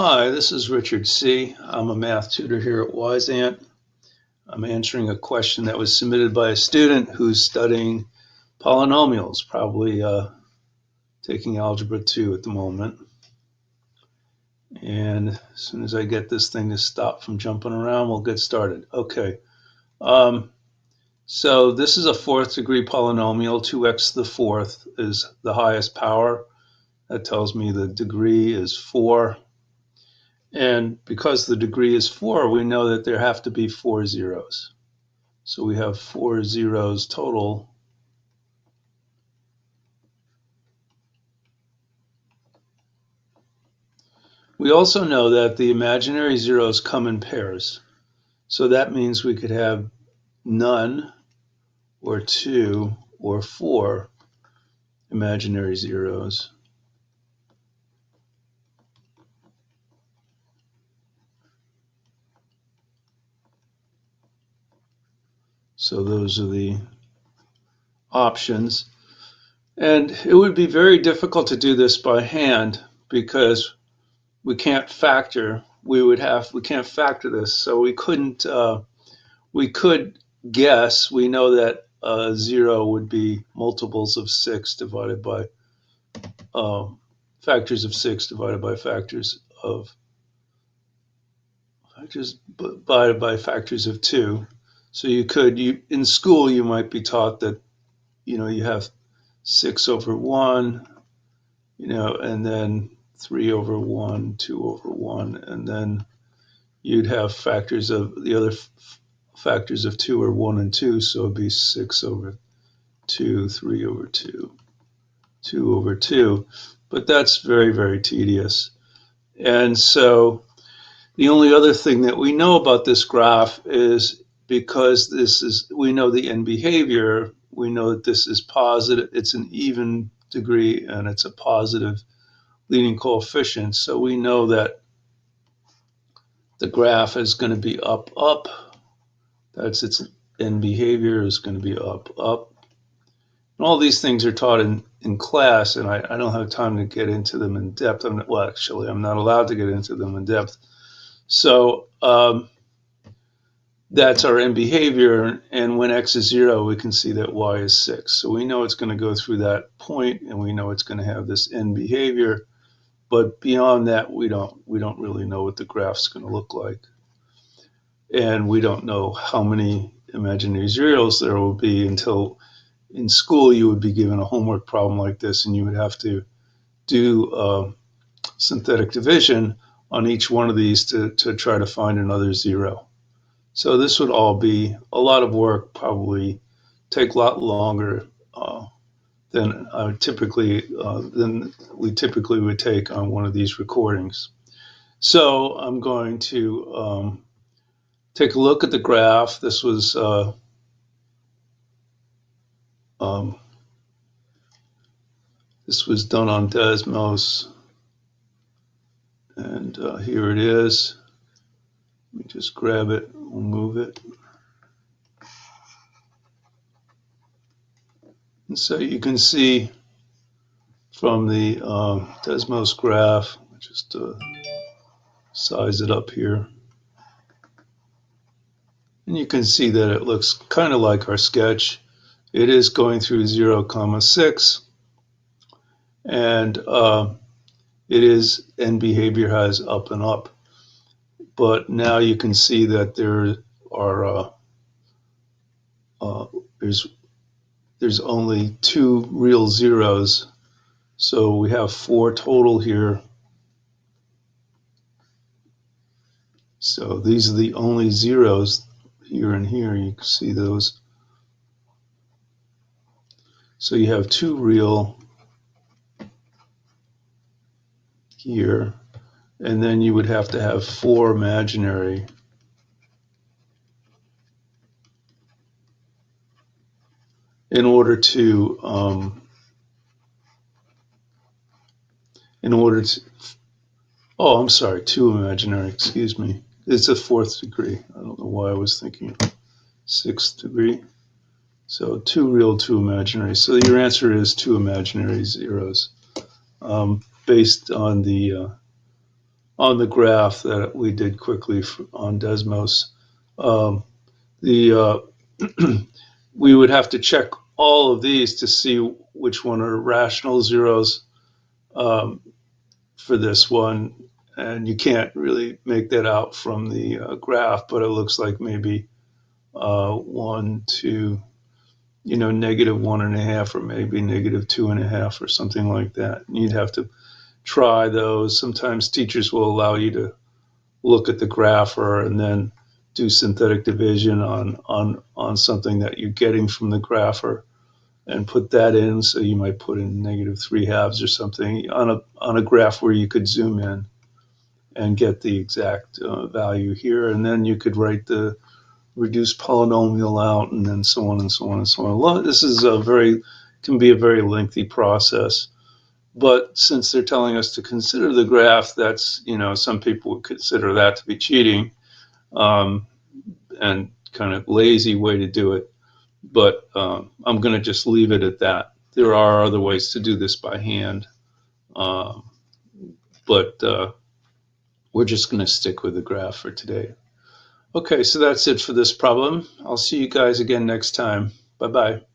Hi, this is Richard C. I'm a math tutor here at Wyzant. I'm answering a question that was submitted by a student who's studying polynomials, probably taking Algebra 2 at the moment. And as soon as I get this thing to stop from jumping around, we'll get started. Okay, so this is a fourth degree polynomial. 2x to the fourth is the highest power. That tells me the degree is 4. And because the degree is 4, we know that there have to be 4 zeros. So we have 4 zeros total. We also know that the imaginary zeros come in pairs. So that means we could have none, or 2, or 4 imaginary zeros. So those are the options. And it would be very difficult to do this by hand because we can't factor. We can't factor this, so we couldn't. We could guess. We know that 0 would be multiples of 6 divided by factors of 6 divided by factors of factors of 2. So in school you might be taught that you have 6 over 1, and then 3 over 1, 2 over 1, and then you'd have factors of the other factors of 2 are 1 and 2, so it'd be 6 over 2, 3 over 2, 2 over 2. But that's very, very tedious. And so the only other thing that we know about this graph is because we know the end behavior, we know that this is positive, it's an even degree, and it's a positive leading coefficient. So we know that the graph is going to be up, up. That's its end behavior is going to be up, up. And all these things are taught in class, and I don't have time to get into them in depth. Actually, I'm not allowed to get into them in depth. So that's our end behavior, and when x is 0, we can see that y is 6. So we know it's going to go through that point, and we know it's going to have this end behavior. But beyond that, we don't really know what the graph's going to look like. And we don't know how many imaginary zeros there will be until in school you would be given a homework problem like this, and you would have to do synthetic division on each one of these to try to find another 0. So this would all be a lot of work, probably take a lot longer than we typically would take on one of these recordings. So I'm going to take a look at the graph. This was done on Desmos, and here it is. Let me just grab it. We'll move it. And so you can see from the Desmos graph, just size it up here. And you can see that it looks kind of like our sketch. It is going through 0, 6, and it is end behavior has up and up. But now you can see that there are there's only 2 real zeros, so we have 4 total here. So these are the only zeros here and here. You can see those. So you have 2 real here, and then you would have to have 4 imaginary. In order to oh, I'm sorry, 2 imaginary, excuse me. It's a 4th degree. I don't know why I was thinking 6th degree. So 2 real, 2 imaginary. So your answer is 2 imaginary zeros, based on the on the graph that we did quickly on Desmos. Um, the we would have to check all of these to see which one are rational zeros um, for this one, and you can't really make that out from the graph, but it looks like maybe 1, 2, -1.5 or maybe -2.5 or something like that. You'd have to try those. Sometimes teachers will allow you to look at the grapher and then do synthetic division on something that you're getting from the grapher and put that in. So you might put in -3/2 or something on a graph where you could zoom in and get the exact value here, and then you could write the reduced polynomial out, and then so on and so on and so on. This is can be a very lengthy process. But since they're telling us to consider the graph, that's, some people would consider that to be cheating, and kind of lazy way to do it. But I'm going to just leave it at that. There are other ways to do this by hand, but we're just going to stick with the graph for today. Okay, so that's it for this problem. I'll see you guys again next time. Bye-bye.